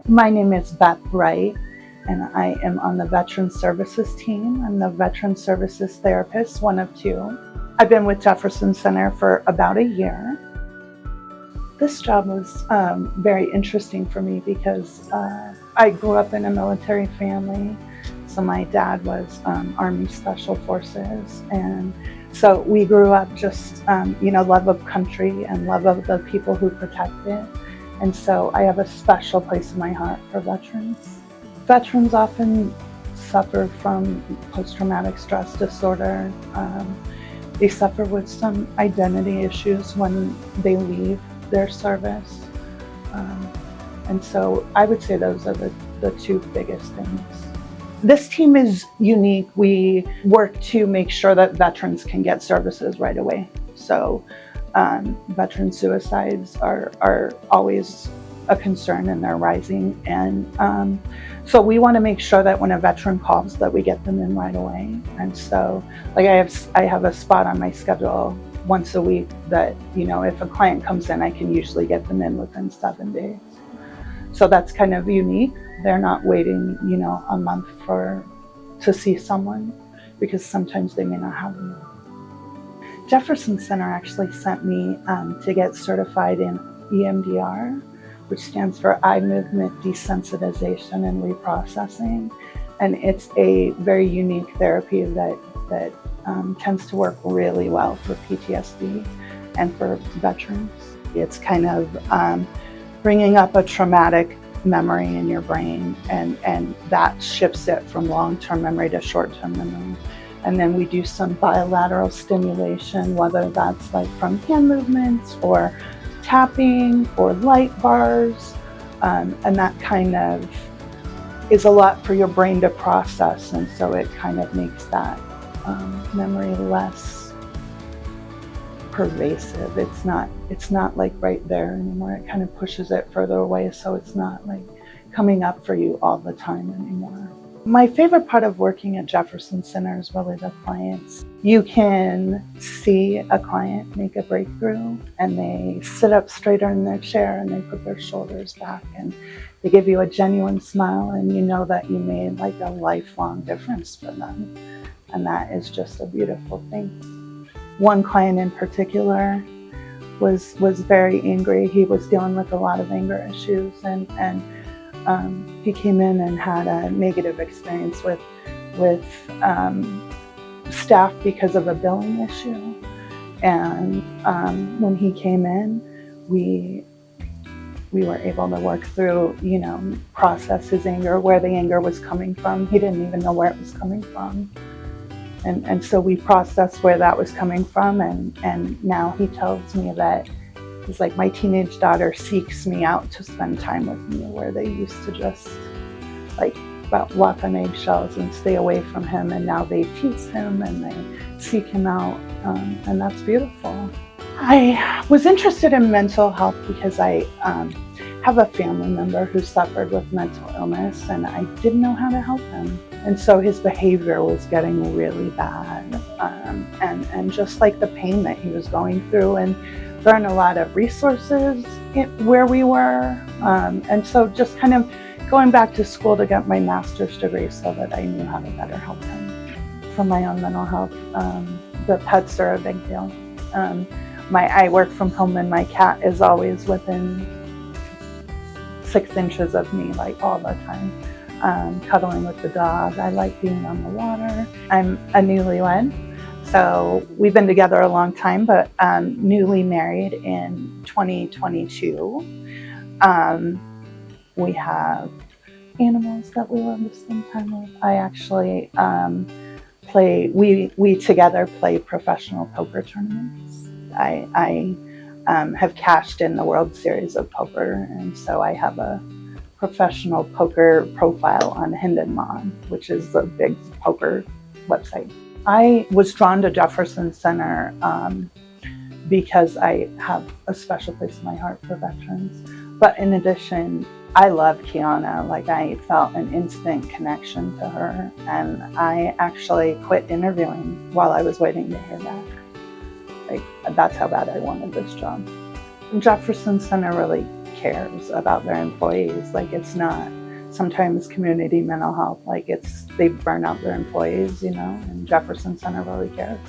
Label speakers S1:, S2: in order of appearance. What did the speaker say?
S1: My name is Beth Wright, and I am on the Veteran Services team. I'm the Veteran Services Therapist, one of two. I've been with Jefferson Center for about a year. This job was very interesting for me because I grew up in a military family. So my dad was Army Special Forces, and so we grew up just, love of country and love of the people who protect it. And so I have a special place in my heart for veterans. Veterans often suffer from post-traumatic stress disorder. They suffer with some identity issues when they leave their service. And so I would say those are the two biggest things. This team is unique. We work to make sure that veterans can get services right away. So veteran suicides are always a concern, and they're rising. And so we want to make sure that when a veteran calls that we get them in right away. And so like I have a spot on my schedule once a week that, if a client comes in, I can usually get them in within 7 days. So that's kind of unique. They're not waiting, a month to see someone, because sometimes they may not have them. Jefferson Center actually sent me to get certified in EMDR, which stands for Eye Movement Desensitization and Reprocessing. And it's a very unique therapy that tends to work really well for PTSD and for veterans. It's kind of bringing up a traumatic memory in your brain, and that shifts it from long-term memory to short-term memory. And then we do some bilateral stimulation, whether that's like from hand movements or tapping or light bars. And that kind of is a lot for your brain to process. And so it kind of makes that memory less pervasive. It's not like right there anymore. It kind of pushes it further away, so it's not like coming up for you all the time anymore. My favorite part of working at Jefferson Center is really the clients. You can see a client make a breakthrough, and they sit up straighter in their chair, and they put their shoulders back, and they give you a genuine smile, and you know that you made like a lifelong difference for them. And that is just a beautiful thing. One client in particular was very angry. He was dealing with a lot of anger issues, and he came in and had a negative experience with staff because of a billing issue. And when he came in, we were able to work through, process his anger, where the anger was coming from. He didn't even know where it was coming from. And so we processed where that was coming from, and now he tells me that he's like, my teenage daughter seeks me out to spend time with me, where they used to just like walk on eggshells and stay away from him, and now they tease him and they seek him out, and that's beautiful. I was interested in mental health because I have a family member who suffered with mental illness, and I didn't know how to help him. And so his behavior was getting really bad, and just like the pain that he was going through, and there aren't a lot of resources where we were. And so just kind of going back to school to get my master's degree so that I knew how to better help him. For my own mental health, the pets are a big deal. I work from home, and my cat is always within 6 inches of me, like all the time, cuddling with the dog. I like being on the water. I'm a newlywed, so we've been together a long time, but newly married in 2022. We have animals that we love to spend time with. I actually we together play professional poker tournaments. I have cashed in the World Series of Poker, and so I have a professional poker profile on Hindenburg, which is a big poker website. I was drawn to Jefferson Center because I have a special place in my heart for veterans. But in addition, I love Kiana. Like, I felt an instant connection to her, and I actually quit interviewing while I was waiting to hear back. Like, that's how bad I wanted this job. Jefferson Center really cares about their employees. Like, it's not sometimes community mental health, like they burn out their employees, and Jefferson Center really cares.